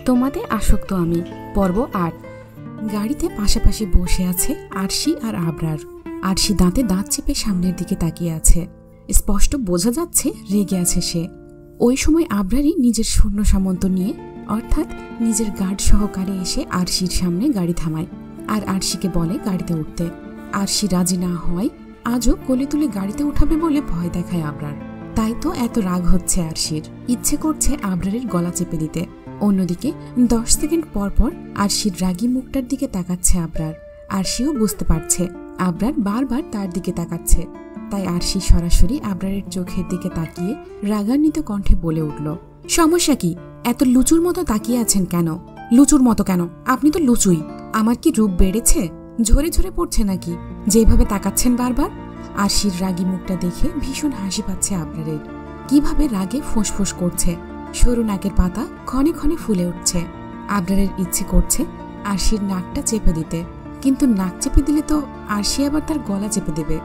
তোমাতে আসক্ত আমি পর্ব ৮। গাড়িতে পাশাপাশি বসে আছে আরশি আর আবরার। আরশি দাঁতে দাঁত চেপে সামনের দিকে তাকিয়ে আছে, স্পষ্ট বোঝা যাচ্ছে রেগে আছে সে। ওই সময় আবরারই নিজের সৈন্য সামন্ত নিয়ে অর্থাৎ নিজের গার্ড সহকারে এসে আরশির সামনে গাড়ি থামায় আর আরশিকে বলে গাড়িতে উঠতে। আরশি রাজি না হয় আজও কোলে তুলে গাড়িতে উঠাবে বলে ভয় দেখায় আবরার। তাই তো এত রাগ হচ্ছে আরশির, ইচ্ছে করছে আবরারের গলা চেপে দিতে। অন্যদিকে 10 সেকেন্ড পর পর আরশির রাগী মুখটার দিকে তাকাচ্ছে আবরার। আরশিও বুঝতে পারছে আবরার বারবার তার দিকে তাকাচ্ছে, তাই আরশি সরাসরি আবরারের চোখের দিকে তাকিয়ে রাগান্বিত কণ্ঠে বলে উঠল, সমস্যা কি? এত লুচুর মতো তাকিয়ে আছেন কেন? লুচুর মতো কেন? আপনি তো লুচুই। আমার কি রূপ বেড়েছে? ঝরে ঝরে পড়ছে নাকি যেভাবে তাকাচ্ছেন বারবার? আরশির রাগী মুখটা দেখে ভীষণ হাসি পাচ্ছে আবরারের। কিভাবে রাগে ফোঁসফোঁস করছে, সরু নাকের পাতা ক্ষণে ক্ষণে ফুলে উঠছে। আবরারের ইচ্ছে করছে আরশির নাকটা চেপে দিতে, কিন্তু নাক চেপে দিলে তো আরশি আবার তার গলা চেপে দেবে।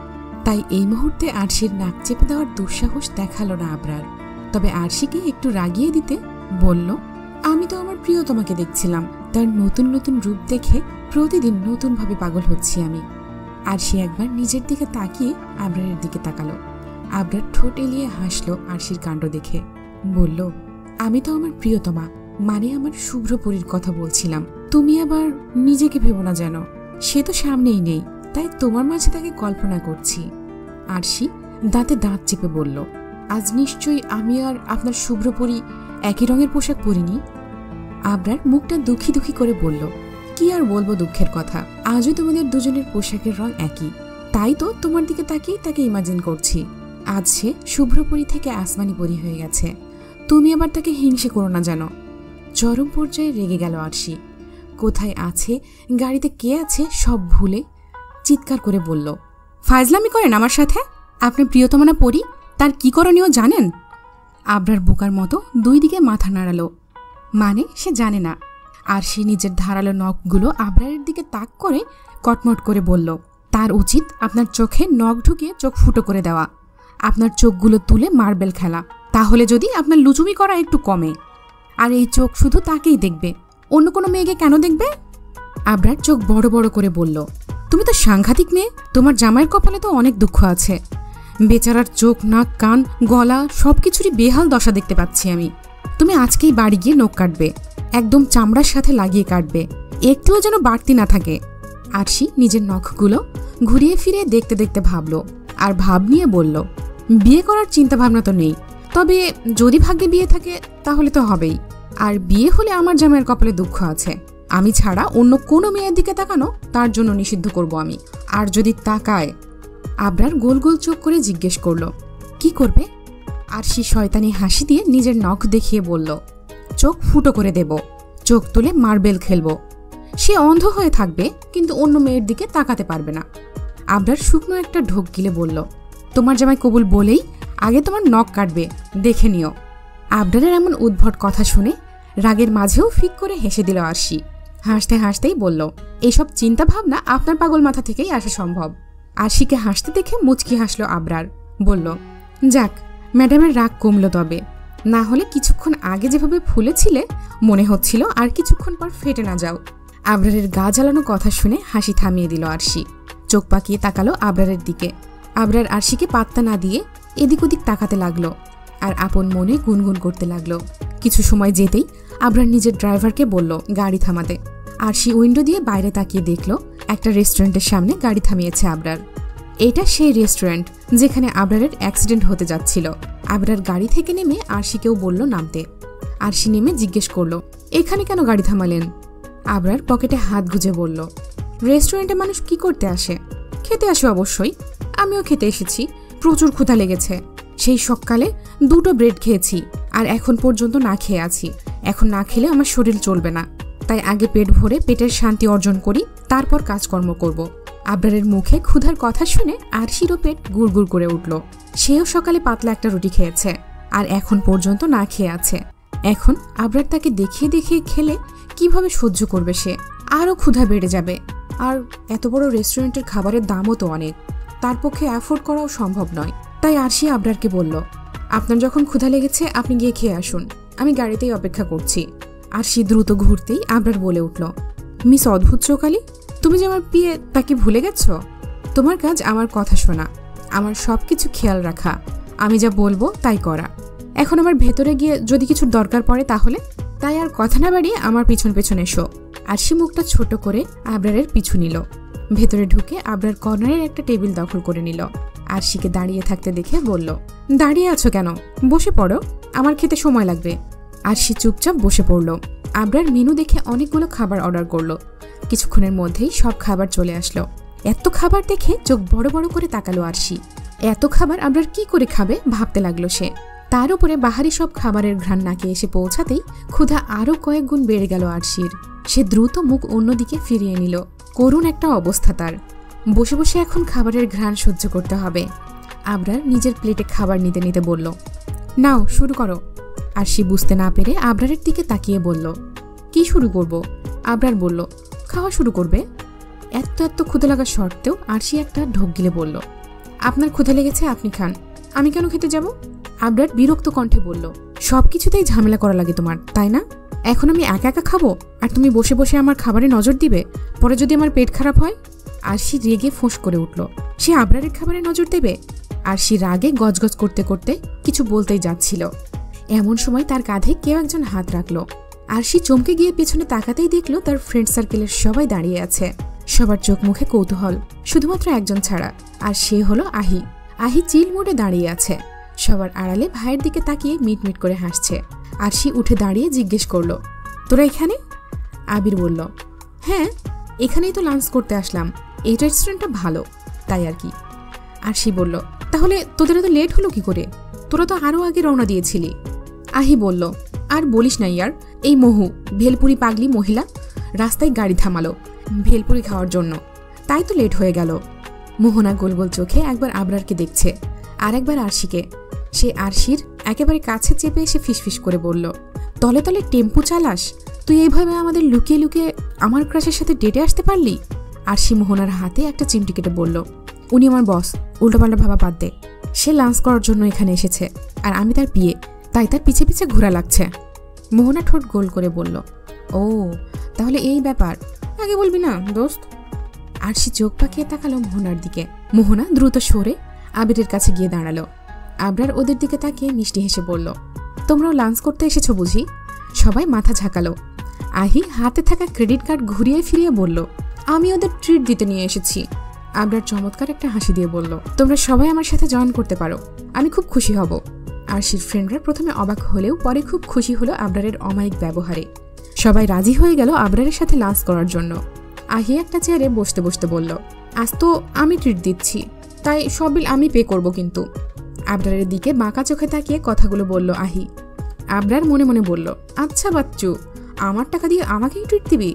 তাই এই মুহূর্তে আরশির নাক চেপে দেওয়ার দুঃসাহস দেখালো না আবরার। তবে আরশিকে একটু রাগিয়ে দিতে বলল, আমি তো আমার প্রিয়তমাকে দেখছিলাম, তার নতুন নতুন রূপ দেখে প্রতিদিন নতুনভাবে পাগল হচ্ছি আমি। আরশি একবার নিজের দিকে তাকিয়ে আবরারের দিকে তাকালো। আবরার ঠোঁট এলিয়ে হাসলো আরশির কাণ্ড দেখে, বলল, আমি তো আমার প্রিয়তমা মানে আমার শুভ্রপরীর কথা বলছিলাম। তুমি আবার নিজেকে ভেবো না যেন, সে তো সামনেই নেই, তাই তোমার মাঝে তাকে কল্পনা করছি। আরশি দাঁতে দাঁত চেপে বলল, আজ নিশ্চয়ই আমি আর আপনার শুভ্রপরী একই রঙের পোশাক পরিনি। আবরার মুখটা দুঃখী দুঃখী করে বলল, কি আর বলবো দুঃখের কথা, আজও তোমাদের দুজনের পোশাকের রং একই, তাই তো তোমার দিকে তাকিয়ে তাকে ইমাজিন করছি। আজ সে শুভ্রপরী থেকে আসমানি পরী হয়ে গেছে, তুমি আবার তাকে হিংসে করো না যেন। চরম পর্যায়ে রেগে গেল আরশি। কোথায় আছে, গাড়িতে কে আছে সব ভুলে চিৎকার করে বলল, ফাজলামি করেন আমার সাথে? আপনি প্রিয়তমা না পরী, তার কি করণীয় জানেন? আবরার বোকার মতো দুই দিকে মাথা নাড়ালো, মানে সে জানে না। আরশি নিজের ধারালো নখগুলো আবরারের দিকে তাক করে কটমট করে বলল, তার উচিত আপনার চোখে নখ ঢুকিয়ে চোখ ফুটো করে দেওয়া, আপনার চোখগুলো তুলে মার্বেল খেলা, তাহলে যদি আপনার লুচুমি করা একটু কমে। আর এই চোখ শুধু তাকেই দেখবে, অন্য কোনো মেয়েকে কেন দেখবে? আবরার চোখ বড় বড় করে বলল, তুমি তো সাংঘাতিক মেয়ে, তোমার জামাইয়ের কপালে তো অনেক দুঃখ আছে। বেচারার চোখ, নাক, কান, গলা সবকিছুরই বেহাল দশা দেখতে পাচ্ছি আমি। তুমি আজকেই বাড়ি গিয়ে নখ কাটবে, একদম চামড়ার সাথে লাগিয়ে কাটবে, একটুও যেন বাড়তি না থাকে। আরশি নিজের নখগুলো ঘুরিয়ে ফিরিয়ে দেখতে দেখতে ভাবল, আর ভাব নিয়ে বলল, বিয়ে করার চিন্তা ভাবনা তো নেই, তবে যদি ভাগ্যে বিয়ে থাকে তাহলে তো হবেই। আর বিয়ে হলে আমার জামাইয়ের কপালে দুঃখ আছে, আমি ছাড়া অন্য কোনো মেয়ের দিকে তাকানো তার জন্য নিষিদ্ধ করব আমি। আর যদি তাকায়? আবরার গোল গোল চোখ করে জিজ্ঞেস করল, কি করবে? আরশি শয়তানি হাসি দিয়ে নিজের নখ দেখিয়ে বলল, চোখ ফুটো করে দেব, চোখ তুলে মার্বেল খেলবো। সে অন্ধ হয়ে থাকবে, কিন্তু অন্য মেয়ের দিকে তাকাতে পারবে না। আবরার শুকনো একটা ঢোক গিলে বলল, তোমার জামাই কবুল বলেই আগে তোমার নখ কাটবে, দেখে নিও। আবরারের এমন উদ্ভট কথা শুনে রাগের মাঝেও ফিক করে হেসে দিল আরশি। হাসতে হাসতেই বলল, এইসব চিন্তা ভাবনা আপনার পাগল মাথা থেকেই আসা সম্ভব। আরশিকে হাসতে দেখে মুচকি হাসলো আবরার, বলল, যাক ম্যাডামের রাগ কমলো, তবে না হলে কিছুক্ষণ আগে যেভাবে ফুলেছিলে মনে হচ্ছিল আর কিছুক্ষণ পর ফেটে না যাও। আবরারের গা জ্বালানো কথা শুনে হাসি থামিয়ে দিল আরশি, চোখ পাকিয়ে তাকালো আবরারের দিকে। আবরার আরশিকে পাত্তা না দিয়ে এদিক ওদিক তাকাতে লাগলো আর আপন মনে গুনগুন করতে লাগলো। কিছু সময় যেতেই আবরার নিজের ড্রাইভারকে বলল গাড়ি থামাতে। আরশি উইন্ডো দিয়ে বাইরে তাকিয়ে দেখলো একটা রেস্টুরেন্টের সামনে গাড়ি থামিয়েছে আবরার। এটা সেই রেস্টুরেন্ট যেখানে আবরারের অ্যাক্সিডেন্ট হতে যাচ্ছিল। আবরার গাড়ি থেকে নেমে আরশিকেও বলল নামতে। আরশি নেমে জিজ্ঞেস করলো, এখানে কেন গাড়ি থামালেন? আবরার পকেটে হাত গুজে বলল, রেস্টুরেন্টে মানুষ কি করতে আসে? খেতে আসে অবশ্যই, আমিও খেতে এসেছি, প্রচুর ক্ষুধা লেগেছে। সেই সকালে 2টো ব্রেড খেয়েছি আর এখন পর্যন্ত না খেয়ে আছি। এখন না খেলে আমার শরীর চলবে না, তাই আগে পেট ভরে পেটের শান্তি অর্জন করি, তারপর কাজকর্ম করব। আবরারের মুখে ক্ষুধার কথা শুনে আরশিরও পেট গুড়গুড় করে উঠল। সেও সকালে পাতলা একটা রুটি খেয়েছে আর এখন পর্যন্ত না খেয়ে আছে। এখন আবরার তাকে দেখিয়ে দেখিয়ে খেলে কিভাবে সহ্য করবে সে? আরও ক্ষুধা বেড়ে যাবে। আর এত বড় রেস্টুরেন্টের খাবারের দামও তো অনেক, তার পক্ষে অ্যাফোর্ড করাও সম্ভব নয়। তাই আরশি আবরারকে বলল, আপনার যখন ক্ষুধা লেগেছে আপনি গিয়ে খেয়ে আসুন, আমি গাড়িতেই অপেক্ষা করছি। আরশি দ্রুত ঘুরতেই আবরার বলে উঠল, মিস অদ্ভুত চোকালি, তুমি যে আমার বিয়ে তাকে ভুলে গেছ? তোমার কাজ আমার কথা শোনা, আমার সবকিছু খেয়াল রাখা, আমি যা বলবো তাই করা। এখন আমার ভেতরে গিয়ে যদি কিছু দরকার পড়ে তাহলে? তাই আর কথা না বাড়িয়ে আমার পিছন পেছন এসো। আরশি মুখটা ছোট করে আবরারের পিছু নিল। ভেতরে ঢুকে আবরার কর্নারের একটা টেবিল দখল করে নিল। আরশিকে দাঁড়িয়ে থাকতে দেখে বলল, দাঁড়িয়ে আছো কেন? বসে পড়ো, আমার খেতে সময় লাগবে। আরশি চুপচাপ বসে পড়ল। আবরার মেনু দেখে অনেকগুলো খাবার অর্ডার করলো। কিছুক্ষণের মধ্যেই সব খাবার চলে আসলো। এত খাবার দেখে চোখ বড় বড় করে তাকালো আরশি। এত খাবার আবরার কি করে খাবে ভাবতে লাগলো সে। তার উপরে বাহারি সব খাবারের ঘ্রাণ নাকে এসে পৌঁছাতেই ক্ষুধা আরো কয়েক গুণ বেড়ে গেল আরশির। সে দ্রুত মুখ অন্যদিকে ফিরিয়ে নিল। করুণ একটা অবস্থা তার। বসে বসে এখন খাবারের ঘ্রাণ সহ্য করতে হবে। আবরার নিজের প্লেটে খাবার নিতে নিতে বলল, নাও শুরু করো। আরশি বুঝতে না পেরে আবরারের দিকে তাকিয়ে বলল, কি শুরু করব? আবরার বলল, খাওয়া শুরু করবে। এত এত ক্ষুধা লাগা সত্ত্বেও আরশি একটা ঢোক গিলে বলল, আপনার ক্ষুধা লেগেছে, আপনি খান, আমি কেন খেতে যাব? আবরার বিরক্ত কণ্ঠে বলল, সবকিছুতেই ঝামেলা করা লাগে তোমার, তাই না? এখন আমি একা একা খাবো আর তুমি বসে বসে আমার খাবারে নজর দিবে? পরে যদি আমার পেট খারাপ হয়? আরশি রেগে ফোঁস করে উঠল। সে আবরারের খাবারে নজর দেবে? আরশি রাগে গজগজ করতে করতে কিছু বলতেই যাচ্ছিল। এমন সময় তার কাঁধে কেউ একজন হাত রাখল। আরশি চমকে গিয়ে পেছনে তাকাতেই দেখল তার ফ্রেন্ড সার্কেলের সবাই দাঁড়িয়ে আছে। সবার চোখ মুখে কৌতূহল, শুধুমাত্র একজন ছাড়া, আর সে হলো আহি। আহি চিল মোড়ে দাঁড়িয়ে আছে। সবার আড়ালে ভাইয়ের দিকে তাকিয়ে মিটমিট করে হাসছে। আরশি উঠে দাঁড়িয়ে জিজ্ঞেস করলো, তোরা এখানে? আবির বলল, হ্যাঁ, এখানেই তো লাঞ্চ করতে আসলাম, এই রেস্টুরেন্টটা ভালো, তাই আর কি। আরশি বলল, তাহলে তোদের এত লেট হলো কি করে? তোরা তো আরো আগে রওনা দিয়েছিলি। আহি বলল, আর বলিস না ইয়ার, এই মহু ভেলপুরি পাগলি মহিলা রাস্তায় গাড়ি থামালো ভেলপুরি খাওয়ার জন্য, তাই তো লেট হয়ে গেল। মোহনা গোল গোল চোখে একবার আবরারকে দেখছে আর একবার আরশিকে। সে আরশির একেবারে কাছে চেপে এসে ফিসফিস করে বলল, তলে তলে টেম্পু চালাস তুই? এইভাবে আমাদের লুকিয়ে লুকিয়ে আমার ক্রাশের সাথে ডেটে আসতে পারলি? আরশি মোহনার হাতে একটা চিমটি কেটে বলল, উনি আমার বস, উল্টোপাল্টা ভাবা বাদ দে। সে লাঞ্চ করার জন্য এখানে এসেছে আর আমি তার বিয়ে, তাই তার পিছে পিছে ঘোরা লাগছে। মোহনা ঠোঁট গোল করে বলল, ও তাহলে এই ব্যাপার, আগে বলবি না দোস্ত? আরশি চোখ পাকিয়ে তাকালো মোহনার দিকে। মোহনা দ্রুত সরে আবিরের কাছে গিয়ে দাঁড়ালো। আবরার ওদের দিকে তাকিয়ে মিষ্টি হেসে বলল, তোমরাও লাঞ্চ করতে এসেছো বুঝি? সবাই মাথা ঝাঁকালো। আহি হাতে থাকা ক্রেডিট কার্ড ঘুরিয়ে ফিরিয়ে বলল, আমি ওদের ট্রিট দিতে নিয়ে এসেছি। আবরার চমৎকার একটা হাসি দিয়ে বলল, তোমরা সবাই আমার সাথে জয়েন করতে পারো, আমি খুব খুশি হব। আরশির ফ্রেন্ডরা প্রথমে অবাক হলেও পরে খুব খুশি হলো আবরারের অমায়িক ব্যবহারে। সবাই রাজি হয়ে গেল আবরারের সাথে লাঞ্চ করার জন্য। আহি একটা চেয়ারে বসতে বসতে বলল, আজ তো আমি ট্রিট দিচ্ছি, তাই সব বিল আমি পে করব কিন্তু। আবরারের দিকে বাঁকা চোখে তাকিয়ে কথাগুলো বলল আহি। আবরার মনে মনে বলল, আচ্ছা বাচ্চু, আমার টাকা দিয়ে আমাকেই ট্রিট দিবি?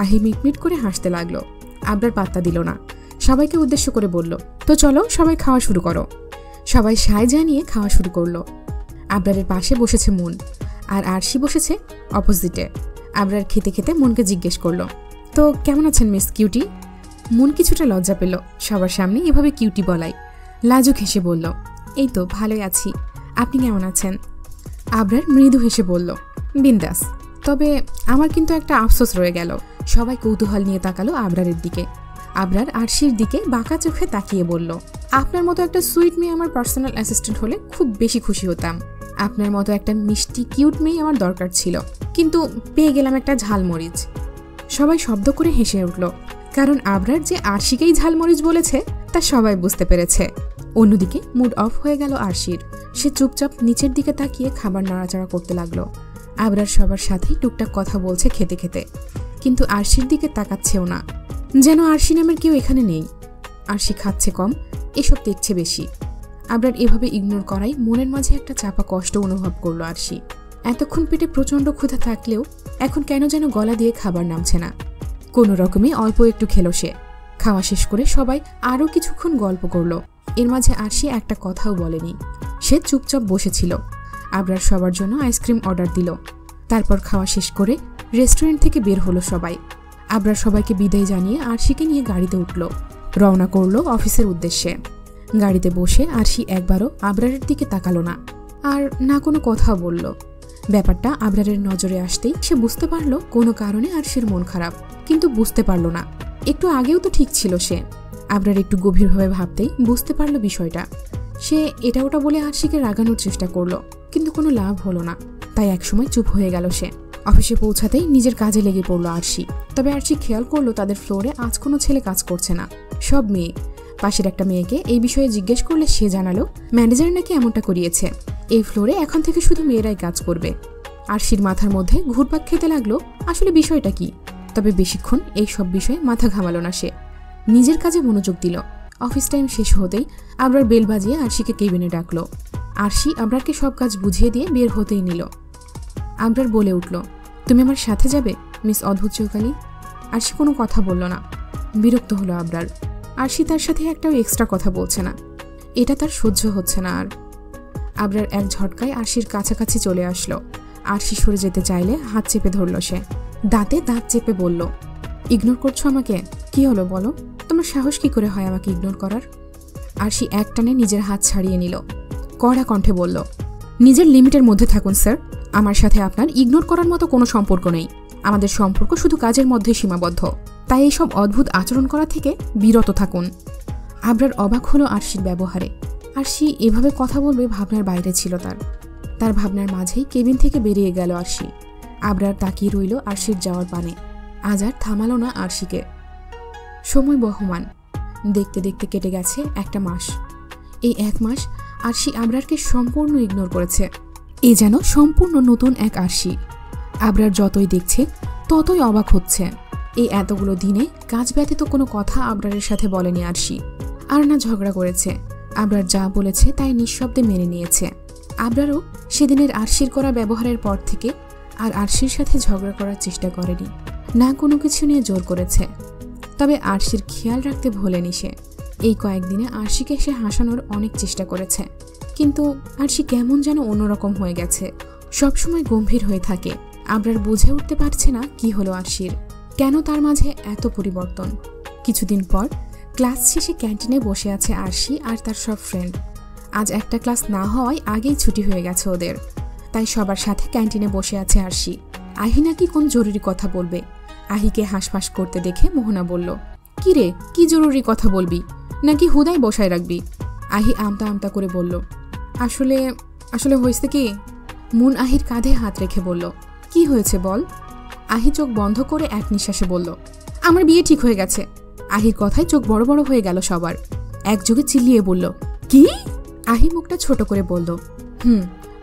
আহি মিটমিট করে হাসতে লাগলো। আবরার পাত্তা দিল না। সবাইকে উদ্দেশ্য করে বলল, তো চলো সবাই খাওয়া শুরু করো। সবাই সায় জানিয়ে খাওয়া শুরু করলো। আবরারের পাশে বসেছে মন আর আরশি বসেছে অপোজিটে। আবরার খেতে খেতে মনকে জিজ্ঞেস করলো, তো কেমন আছেন মিস কিউটি? মন কিছুটা লজ্জা পেল সবার সামনে এভাবে কিউটি বলাই। লাজুক হেসে বলল, এই তো ভালোই আছি, আপনি কেমন আছেন? আবরার মৃদু হেসে বলল, বিন্দাস, তবে আমার কিন্তু একটা আফসোস রয়ে গেল। সবাই কৌতূহল নিয়ে তাকালো আবরারের দিকে। আবরার আরশির দিকে বাঁকা চোখে তাকিয়ে বলল, আপনার মতো একটা সুইট মেয়ে আমার পার্সোনাল অ্যাসিস্ট্যান্ট হলে খুব বেশি খুশি হতাম। আপনার মতো একটা মিষ্টি কিউট মেয়ে আমার দরকার ছিল, কিন্তু পেয়ে গেলাম একটা ঝালমরিচ। সবাই শব্দ করে হেসে উঠল, কারণ আবরার যে আরশিকেই ঝালমরিচ বলেছে তা সবাই বুঝতে পেরেছে। অন্যদিকে মুড অফ হয়ে গেল আরশির। সে চুপচাপ নিচের দিকে তাকিয়ে খাবার নাড়াচাড়া করতে লাগলো। আবরার সবার সাথেই টুকটাক কথা বলছে খেতে খেতে, কিন্তু আরশির দিকে তাকাচ্ছেও না, যেন আরশি নামের কেউ এখানে নেই। আরশি খাচ্ছে কম, এসব দেখছে বেশি। আবরার এভাবে ইগনোর করাই মনের মাঝে একটা চাপা কষ্ট অনুভব করলো আরশি। এতক্ষণ পেটে প্রচণ্ড ক্ষুধা থাকলেও এখন কেন যেন গলা দিয়ে খাবার নামছে না। কোনো রকমে অল্প একটু খেলো সে। খাওয়া শেষ করে সবাই আরও কিছুক্ষণ গল্প করলো। এর মাঝে আরশি একটা কথাও বলেনি, সে চুপচাপ বসেছিল। আবরার সবার জন্য আইসক্রিম অর্ডার দিল। তারপর খাওয়া শেষ করে রেস্টুরেন্ট থেকে বের হলো সবাই। আবরার সবাইকে বিদায় জানিয়ে আরশিকে নিয়ে গাড়িতে উঠল, রওনা করলো অফিসের উদ্দেশ্যে। গাড়িতে বসে আরশি একবারও আবরারের দিকে তাকালো না, আর না কোনো কথা বলল। ব্যাপারটা আবরারের নজরে আসতেই সে বুঝতে পারল কোনো কারণে আরশির মন খারাপ, কিন্তু বুঝতে পারল না। একটু আগেও তো ঠিক ছিল সে। আবরার একটু গভীরভাবে ভাবতেই বুঝতে পারল বিষয়টা। সে এটা ওটা বলে আরশিকে রাগানোর চেষ্টা করলো, কিন্তু কোনো লাভ হলো না। তাই একসময় চুপ হয়ে গেল সে। অফিসে পৌঁছাতেই নিজের কাজে লেগে পড়ল আরশি। তবে আরশি খেয়াল করলো তাদের ফ্লোরে আজ কোনো ছেলে কাজ করছে না, সব মেয়ে। পাশের একটা মেয়েকে এই বিষয়ে জিজ্ঞেস করলে সে জানালো ম্যানেজার নাকি এমনটা করিয়েছে, এই ফ্লোরে এখন থেকে শুধু মেয়েরাই কাজ করবে। আরশির মাথার মধ্যে ঘুরপাক খেতে লাগলো আসলে বিষয়টা কি। তবে বেশিক্ষণ এই সব বিষয়ে মাথা ঘামালো না সে, নিজের কাজে মনোযোগ দিল। অফিস টাইম শেষ হতেই আবরার বেল বাজিয়ে আরশিকে কেবিনে ডাকলো। আরশি আবরারকে সব কাজ বুঝিয়ে দিয়ে বের হতেই নিল। আবরার বলে উঠল, তুমি আমার সাথে যাবে মিস অদ্ভুত চৌকালি? আরশি কোনো কথা বলল না। বিরক্ত হলো আবরার। আরশি তার সাথে একটাও এক্সট্রা কথা বলছে না, এটা তার সহ্য হচ্ছে না আর। আবরার এক ঝটকায় আরশির কাছাকাছি চলে আসলো। আরশি সরে যেতে চাইলে হাত চেপে ধরল সে, দাঁতে দাঁত চেপে বলল, ইগনোর করছো আমাকে? কি হলো বলো, তোমার সাহস কি করে হয় আমাকে ইগনোর করার? আরশি একটানে নিজের হাত ছাড়িয়ে নিল, কড়া কণ্ঠে বলল, নিজের লিমিটের মধ্যে থাকুন স্যার। আমার সাথে আপনার ইগনোর করার মতো কোনো সম্পর্ক নেই। আমাদের সম্পর্ক শুধু কাজের মধ্যে সীমাবদ্ধ, তাই এইসব অদ্ভুত আচরণ করা থেকে বিরত থাকুন। আবরার অবাক হলো আরশির ব্যবহারে। আরশি এভাবে কথা বলবে ভাবনার বাইরে ছিল তার ভাবনার মাঝেই কেবিন থেকে বেরিয়ে গেল আরশি। আবরার তাকিয়ে রইল আরশির যাওয়ার পানে। আজ আর থামালো না আরশিকে। সময় বহমান, দেখতে দেখতে কেটে গেছে একটা মাস। এই এক মাস আরশি আবরারকে সম্পূর্ণ ইগনোর করেছে। এ যেন সম্পূর্ণ নতুন এক আরশি। আবরার যতই দেখছে ততই অবাক হচ্ছে। এই এতগুলো দিনে কাজ ব্যতীত কোনো কথা আবরারের সাথে বলেনি আরশি। আর না ঝগড়া করেছে, আবরার যা বলেছে তাই নিঃশব্দে মেনে নিয়েছে। আবরারও সেদিনের আরশির করা ব্যবহারের পর থেকে আর আরশির সাথে ঝগড়া করার চেষ্টা করেনি, না কোনো কিছু নিয়ে জোর করেছে। তবে আরশির খেয়াল রাখতে ভোলেনি সে। এই কয়েকদিনে আরশিকে সে হাসানোর অনেক চেষ্টা করেছে, কিন্তু আরশি কেমন যেন অন্যরকম হয়ে গেছে, সবসময় গম্ভীর হয়ে থাকে। আবরার বুঝে উঠতে পারছে না কি হলো আরশির, কেন তার মাঝে এত পরিবর্তন। কিছুদিন পর ক্লাস শেষে ক্যান্টিনে বসে আছে আরশি আর তার সব ফ্রেন্ড। আজ একটা ক্লাস না হওয়ায় আগেই ছুটি হয়ে গেছে ওদের, তাই সবার সাথে ক্যান্টিনে বসে আছে আরশি। আহি নাকি কোন জরুরি কথা বলবে। আহিকে হাঁসফাঁস করতে দেখে মোহনা বলল, কি রে, কি জরুরি কথা বলবি, নাকি হুদাই বসায় রাখবি? আহি আমতা আমতা করে বলল, আসলে আসলে হয়েছে কি? মুন আহির কাঁধে হাত রেখে বলল, কি হয়েছে বল? আহি চোখ বন্ধ করে এক নিঃশ্বাসে বলল, আমার বিয়ে ঠিক হয়ে গেছে। আহির কথায় চোখ বড় বড় হয়ে গেল সবার। একযোগে চিল্লিয়ে বলল, কি? আহি মুখটা ছোট করে বলল,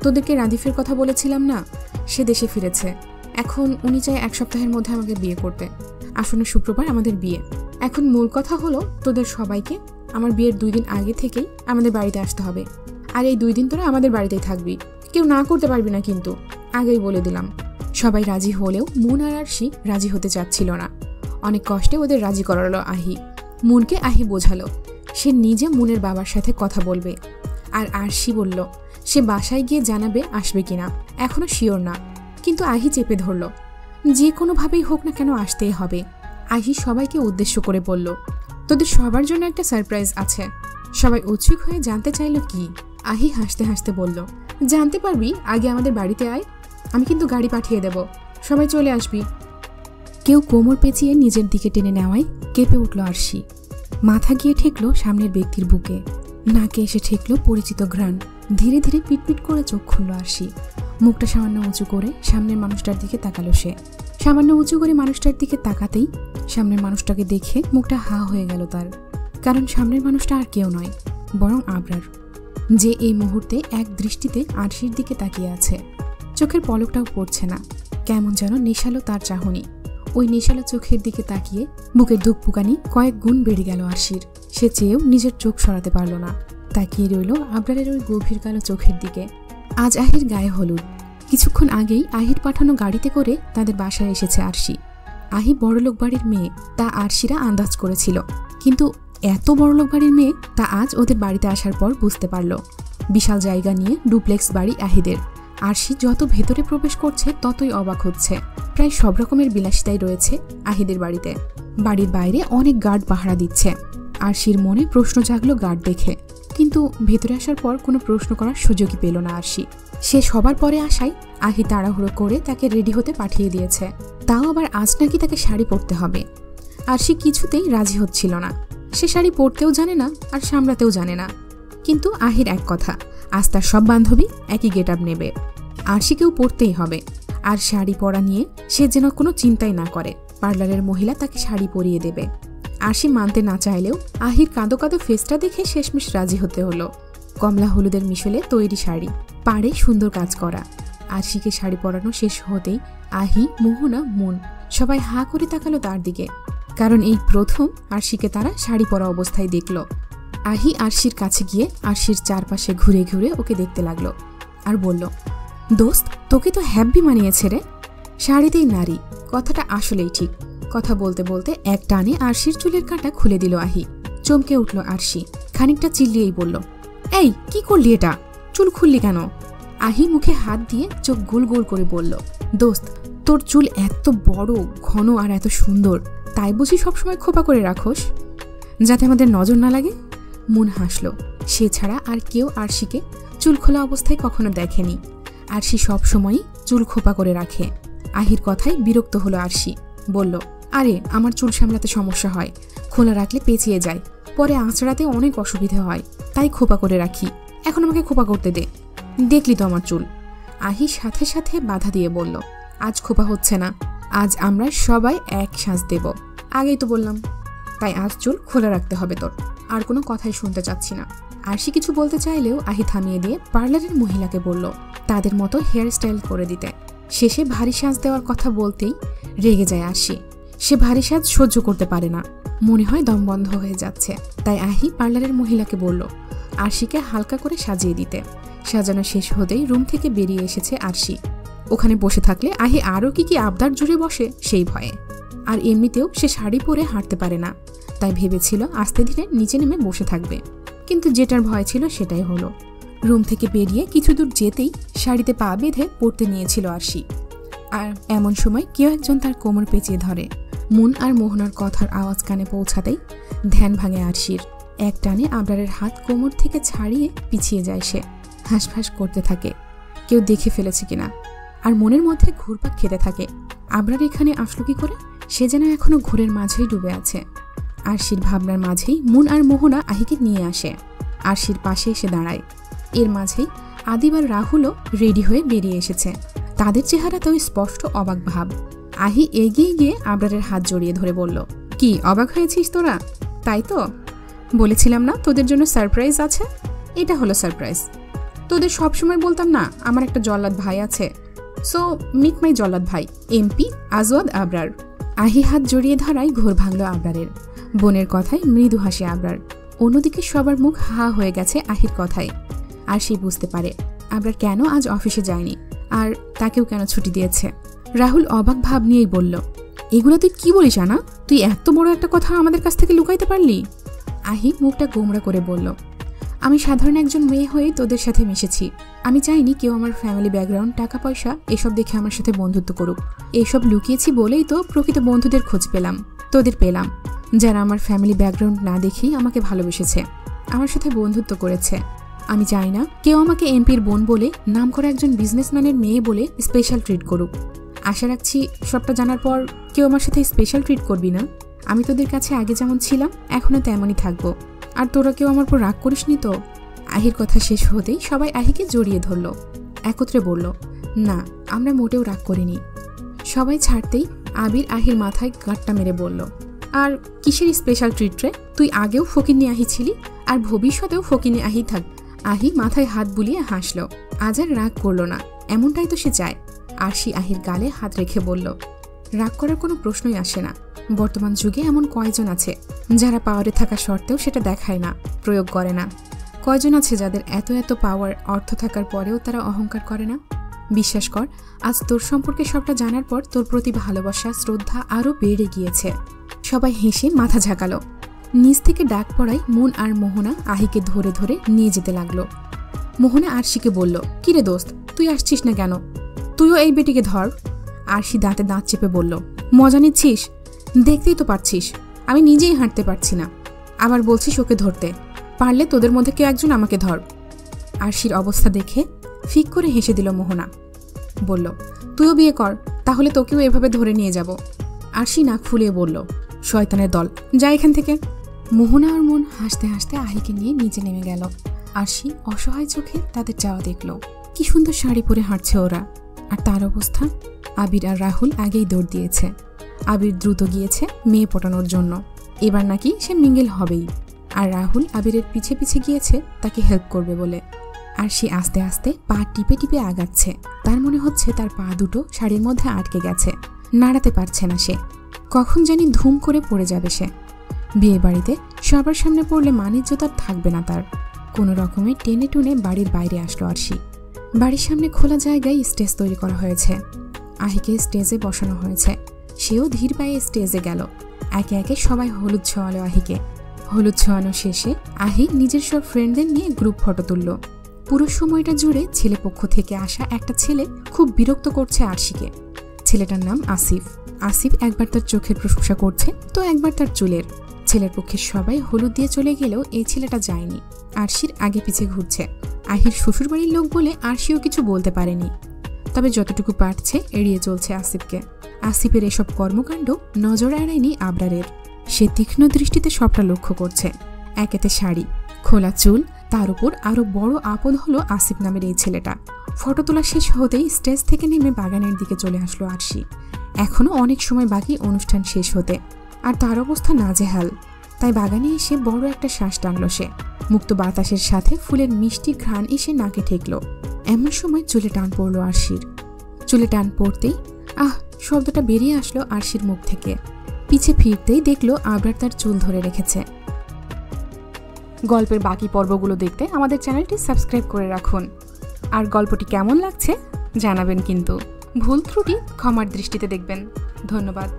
তোদেরকে রাদিফের কথা বলেছিলাম না, সে দেশে ফিরেছে। এখন উনি চায় 1 সপ্তাহের মধ্যে আমাকে বিয়ে করতে। আসন্ন শুক্রবার আমাদের বিয়ে। এখন মূল কথা হলো তোদের সবাইকে আমার বিয়ের 2 দিন আগে থেকেই আমাদের বাড়িতে আসতে হবে। আর এই 2 দিন তোরা আমাদের বাড়িতেই থাকবি, কেউ না করতে পারবি না কিন্তু, আগেই বলে দিলাম। সবাই রাজি হলেও মুন আর আরশি রাজি হতে চাচ্ছিল না। অনেক কষ্টে ওদের রাজি করালো আহি। মুনকে আহি বোঝালো সে নিজে মুনের বাবার সাথে কথা বলবে। আর আরশি বলল সে বাসায় গিয়ে জানাবে আসবে কিনা, এখনো শিওর না। কিন্তু আহি চেপে ধরল, যে কোনোভাবেই হোক না কেন আসতেই হবে। আহি সবাইকে উদ্দেশ্য করে বলল, তোদের সবার জন্য একটা সারপ্রাইজ আছে। সবাই উৎসুক হয়ে জানতে চাইল কি। আহি হাসতে হাসতে বলল, জানতে পারবি, আগে আমাদের বাড়িতে আয়, আমি কিন্তু গাড়ি পাঠিয়ে দেব, সবাই চলে আসবি। কেউ কোমর পেঁচিয়ে নিজের দিকে টেনে নেওয়ায় কেঁপে উঠল আরশি। মাথা গিয়ে ঠেকল সামনের ব্যক্তির বুকে, নাকে এসে ঠেকল পরিচিত ঘ্রাণ। ধীরে ধীরে পিটপিট করে চোখ খুলল আরশি। মুখটা সামান্য উঁচু করে সামনের মানুষটার দিকে তাকালো সে। সামান্য উঁচু করে মানুষটার দিকে তাকাতেই সামনের মানুষটাকে দেখে মুখটা হা হয়ে গেল তার। কারণ সামনের মানুষটা আর কেউ নয়, বরং আবরার, যে এই মুহূর্তে এক দৃষ্টিতে আরশির দিকে তাকিয়ে আছে। চোখের পলকটাও পড়ছে না, কেমন যেন নেশালো তার চাহনি। ওই নেশালো চোখের দিকে তাকিয়ে বুকের ধুকপুকানি কয়েক গুণ বেড়ে গেল আরশির। সে চেয়েও নিজের চোখ সরাতে পারল না, তাকিয়ে রইল আবরারের ওই গভীর কালো চোখের দিকে। আজ আহির গায়ে হলুদ। কিছুক্ষণ আগেই আহির পাঠানো গাড়িতে করে তাদের বাসায় এসেছে আরশি। আহি বড়লোক বাড়ির মেয়ে, তা আরশিরা আন্দাজ করেছিল, কিন্তু এত বড়লোক বাড়ির মেয়ে তা আজ ওদের বাড়িতে আসার পর বুঝতে পারল। বিশাল জায়গা নিয়ে ডুপ্লেক্স বাড়ি আহিদের। আরশি যত ভেতরে প্রবেশ করছে ততই অবাক হচ্ছে। প্রায় সব রকমের বিলাসিতাই রয়েছে আহিদের বাড়িতে। বাড়ির বাইরে অনেক গার্ড পাহারা দিচ্ছে। আরশির মনে প্রশ্ন জাগলো গার্ড দেখে, কিন্তু ভেতরে আসার পর কোনো প্রশ্ন করার সুযোগই পেল না আরশি। সে সবার পরে আসায় আহি তাড়াহুড়ো করে তাকে রেডি হতে পাঠিয়ে দিয়েছে। তাও আবার আজ নাকি তাকে শাড়ি পরতে হবে। আর সে কিছুতেই রাজি হচ্ছিল না। সে শাড়ি পরতেও জানে না আর সামলাতেও জানে না। কিন্তু আহির এক কথা, আজ তার সব বান্ধবী একই গেট আপ নেবে, আরশিকেও পরতেই হবে। আর শাড়ি পরা নিয়ে সে যেন কোনো চিন্তাই না করে, পার্লারের মহিলা তাকে শাড়ি পরিয়ে দেবে। আরশি মানতে না চাইলেও আহির কাঁদো কাঁদো ফেসটা দেখে শেষমেশ রাজি হতে হলো। কমলা হলুদের মিশলে তৈরি শাড়ি, পাড়ে সুন্দর কাজ করা। আরশিকে শাড়ি পরানো শেষ হতেই আহি, মোহনা, মুন সবাই হা করে তাকালো তার দিকে, কারণ এই প্রথম আরশিকে তারা শাড়ি পরা অবস্থায় দেখল। আহি আরশির কাছে গিয়ে আরশির চারপাশে ঘুরে ঘুরে ওকে দেখতে লাগলো আর বলল, দোস্ত তোকে তো হ্যাপি মানিয়েছে রে, শাড়িতেই নারী। কথাটা আসলেই ঠিক। কথা বলতে বলতে এক টানে আরশির চুলের কাঁটা খুলে দিল আহি। চমকে উঠল আরশি, খানিকটা চিল্লিয়েই বলল, এই কি করলি এটা, চুল খুললি কেন? আহি মুখে হাত দিয়ে চোখ গোল গোল করে বলল, দোস্ত তোর চুল এত বড়, ঘন আর এত সুন্দর, তাই বুঝি সবসময় খোপা করে রাখোস যাতে আমাদের নজর না লাগে? মুন হাসল। সে ছাড়া আর কেউ আরশিকে চুল খোলা অবস্থায় কখনো দেখেনি। আরশি সবসময়ই চুল খোপা করে রাখে। আহির কথায় বিরক্ত হলো আরশি, বলল, আরে আমার চুল সামলাতে সমস্যা হয়, খোলা রাখলে পেঁচিয়ে যায়, পরে আঁচড়াতে অনেক অসুবিধা হয়, তাই খোপা করে রাখি। এখন আমাকে খোপা করতে দে। দেখলি তো আমার চুল। আহি সাথে সাথে বাধা দিয়ে বলল, আজ খোপা হচ্ছে না, আজ আমরা সবাই এক সাজ দেব। আগেই তো বললাম, তাই আজ চুল খোলা রাখতে হবে তোর। আর কোনো কথাই শুনতে চাচ্ছি না। আরশি কিছু বলতে চাইলেও আহি থামিয়ে দিয়ে পার্লারের মহিলাকে বলল তাদের মতো হেয়ার স্টাইল করে দিতে। শেষে ভারী সাজ দেওয়ার কথা বলতেই রেগে যায় আরশি। সে ভারী সাজ সহ্য করতে পারে না, মনে হয় দম বন্ধ হয়ে যাচ্ছে। তাই আহি পার্লারের মহিলাকে বলল আরশিকে হালকা করে সাজিয়ে দিতে। সাজানো শেষ হতেই রুম থেকে বেরিয়ে এসেছে আরশি। ওখানে বসে থাকলে আহি আরও কি আবদার জুড়ে বসে সেই ভয়ে। আর এমনিতেও সে শাড়ি পরে হাঁটতে পারে না, তাই ভেবেছিল আস্তে ধীরে নিচে নেমে বসে থাকবে। কিন্তু যেটার ভয় ছিল সেটাই হলো। রুম থেকে বেরিয়ে কিছু দূর যেতেই শাড়িতে পা বেঁধে পড়তে নিয়েছিল আরশি। আর এমন সময় কেউ একজন তার কোমর পেঁচিয়ে ধরে। মুন আর মোহনার কথার আওয়াজ কানে পৌঁছাতেই ধ্যান ভাঙে আরশির। এক টানে আবরারের হাত কোমর থেকে ছাড়িয়ে পিছিয়ে যায় সে। হাঁসফাঁস করতে থাকে কেউ দেখে ফেলেছে কিনা, আর মনের মধ্যে ঘুরপাক খেতে থাকে আবরার এখানে আসলো কি করে। সে যেন এখনো ঘোরের মাঝেই ডুবে আছে। আরশির ভাবনার মাঝেই মুন আর মোহনা আহিকে নিয়ে আসে। আরশির পাশে এসে দাঁড়ায়। এর মাঝেই আদিব আর রাহুলও রেডি হয়ে বেরিয়ে এসেছে। তাদের চেহারাতেও স্পষ্ট অবাক ভাব। আহি এগিয়ে গিয়ে আবরারের হাত জড়িয়ে ধরে বলল, কি অবাক হয়েছিস তোরা? তাই তো বলেছিলাম না তোদের জন্য সারপ্রাইজ আছে। এটা হলো সারপ্রাইজ। তোদের সবসময় বলতাম না আমার একটা জল্লাদ ভাই আছে। সো মিট মাই জল্লাদ ভাই, এমপি আজওয়াদ আবরার। আহি হাত জড়িয়ে ধরায় ঘোর ভাঙল আবরারের। বোনের কথায় মৃদু হাসে আবরার। অন্যদিকে সবার মুখ হা হয়ে গেছে আহির কথায়। আর সে বুঝতে পারে আবরার কেন আজ অফিসে যায়নি, আর তাকেও কেন ছুটি দিয়েছে। রাহুল অবাক ভাব নিয়েই বলল, এগুলো তুই কি বলিস আনা? তুই এত বড় একটা কথা আমাদের কাছ থেকে লুকাইতে পারলি? আহি মুখটা গোমড়া করে বলল, আমি সাধারণ একজন মেয়ে হয়ে তোদের সাথে মিশেছি। আমি চাইনি কেউ আমার ফ্যামিলি ব্যাকগ্রাউন্ড, টাকা পয়সা এসব দেখে আমার সাথে বন্ধুত্ব করুক। এসব লুকিয়েছি বলেই তো প্রকৃত বন্ধুদের খোঁজ পেলাম, তোদের পেলাম, যারা আমার ফ্যামিলি ব্যাকগ্রাউন্ড না দেখেই আমাকে ভালোবেসেছে, আমার সাথে বন্ধুত্ব করেছে। আমি চাই না কেউ আমাকে এমপির বোন বলে, নাম করা একজন বিজনেসম্যানের মেয়ে বলে স্পেশাল ট্রিট করুক। আশা রাখছি সবটা জানার পর কেউ আমার সাথে স্পেশাল ট্রিট করবি না। আমি তোদের কাছে আগে যেমন ছিলাম এখনও তেমনই থাকবো। আর তোরা কেউ আমার উপর রাগ করিসনি তো? আহির কথা শেষ হতেই সবাই আহিকে জড়িয়ে ধরল। একত্রে বলল, না আমরা মোটেও রাগ করিনি। সবাই ছাড়তেই আবির আহির মাথায় গাঁটটা মেরে বলল, আর কিসের স্পেশাল ট্রিট রে? তুই আগেও ফকিন্নি আহি ছিলি, আর ভবিষ্যতেও ফকিন্নি আহি থাক। আহি মাথায় হাত বুলিয়ে হাসল। আজ আর রাগ করল না, এমনটাই তো সে চায়। আরশি আহির গালে হাত রেখে বলল, রাগ করার কোনো প্রশ্নই আসে না। বর্তমান যুগে এমন কয়জন আছে যারা পাওয়ারে থাকা সত্ত্বেও সেটা দেখায় না, প্রয়োগ করে না? কয়জন আছে যাদের এত এত পাওয়ার, অর্থ থাকার পরেও তারা অহংকার করে না? বিশ্বাস কর, আজ তোর সম্পর্কে সবটা জানার পর তোর প্রতি ভালোবাসা, শ্রদ্ধা আরও বেড়ে গিয়েছে। সবাই হেসে মাথা ঝাঁকালো। নিচ থেকে ডাক পড়ায় মুন আর মোহনা আহিকে ধরে ধরে নিয়ে যেতে লাগলো। মোহনা আরশিকে বলল, কিরে দোস্ত তুই আসছিস না কেন? তুইও এই বেটিকে ধর। আরশি দাঁতে দাঁত চেপে বলল, মজা নিচ্ছিস? দেখতেই তো পারছিস আমি নিজেই হাঁটতে পারছি না, আবার বলছিস ওকে ধরতে। পারলে তোদের মধ্যে কেউ একজন আমাকে ধর। আরশির অবস্থা দেখে ফিক করে হেসে দিল মোহনা। বলল, তুইও বিয়ে কর, তাহলে তোকেও এভাবে ধরে নিয়ে যাব। আরশি নাক ফুলিয়ে বলল, শয়তানের দল, যা এখান থেকে। মোহনা আর মন হাসতে হাসতে আহিকে নিয়ে নিচে নেমে গেল। আরশি অসহায় চোখে তাদের যাওয়া দেখল। কি সুন্দর শাড়ি পরে হাঁটছে ওরা, আর তার অবস্থা। আবির আর রাহুল আগেই দৌড় দিয়েছে। আবির দ্রুত গিয়েছে মেয়ে পটানোর জন্য, এবার নাকি সে মিঙ্গেল হবেই। আর রাহুল আবিরের পিছে পিছে গিয়েছে তাকে হেল্প করবে বলে। আরশি আস্তে আস্তে পা টিপে টিপে আগাচ্ছে। তার মনে হচ্ছে তার পা দুটো শাড়ির মধ্যে আটকে গেছে, নাড়াতে পারছে না সে। কখন জানি ধুম করে পড়ে যাবে সে। বিয়ে বাড়িতে সবার সামনে পড়লে মানিজ্য তার থাকবে না তার। কোনো রকমে টেনে টুনে বাড়ির বাইরে আসলো আরশি। বাড়ির সামনে খোলা জায়গায় স্টেজ তৈরি করা হয়েছে। আহিকে স্টেজে বসানো হয়েছে। সেও ধীর পায়ে স্টেজে গেল। একে একে সবাই হলুদ ছোঁয়ালো আহিকে। হলুদ ছোঁয়ানো শেষে আহি নিজের সব ফ্রেন্ডদের নিয়ে গ্রুপ ফটো তুলল। পুরো সময়টা জুড়ে ছেলে পক্ষ থেকে আসা একটা ছেলে খুব বিরক্ত করছে আরশিকে। ছেলেটার নাম আসিফ। আসিফ একবার তার চোখের প্রশংসা করছে, তো একবার তার চুলের। ছেলের পক্ষে সবাই হলুদ দিয়ে চলে গেলেও এই ছেলেটা যায়নি, আরশির আগে পিছে ঘুরছে। আহির শ্বশুরবাড়ির লোক বলে আরশিও কিছু বলতে পারেনি, তবে যতটুকু পারছে এড়িয়ে চলছে আসিফকে। আসিফের এসব কর্মকাণ্ড নজর এড়ায়নি আবরারের। সে তীক্ষ্ণ দৃষ্টিতে সবটা লক্ষ্য করছে। একেতে শাড়ি, খোলা চুল, তার উপর আরো বড় আপদ হলো আসিফ নামের এই ছেলেটা। ফটো তোলা শেষ হতেই স্টেজ থেকে নেমে বাগানের দিকে চলে আসলো আরশি। এখনো অনেক সময় বাকি অনুষ্ঠান শেষ হতে, আর তার অবস্থা নাজেহাল। তাই বাগানে এসে বড় একটা শ্বাস টানল সে। মুক্ত বাতাসের সাথে ফুলের মিষ্টি ঘ্রাণ এসে নাকে ঠেকল। এমন সময় চুলে টান পড়লো আরশির। চুলে টান পড়তেই আহ শব্দটা বেরিয়ে আসলো আরশির মুখ থেকে। পিছে ফিরতেই দেখলো আবরার তার চুল ধরে রেখেছে। গল্পের বাকি পর্বগুলো দেখতে আমাদের চ্যানেলটি সাবস্ক্রাইব করে রাখুন। আর গল্পটি কেমন লাগছে জানাবেন কিন্তু। ভুল ত্রুটি ক্ষমার দৃষ্টিতে দেখবেন। ধন্যবাদ।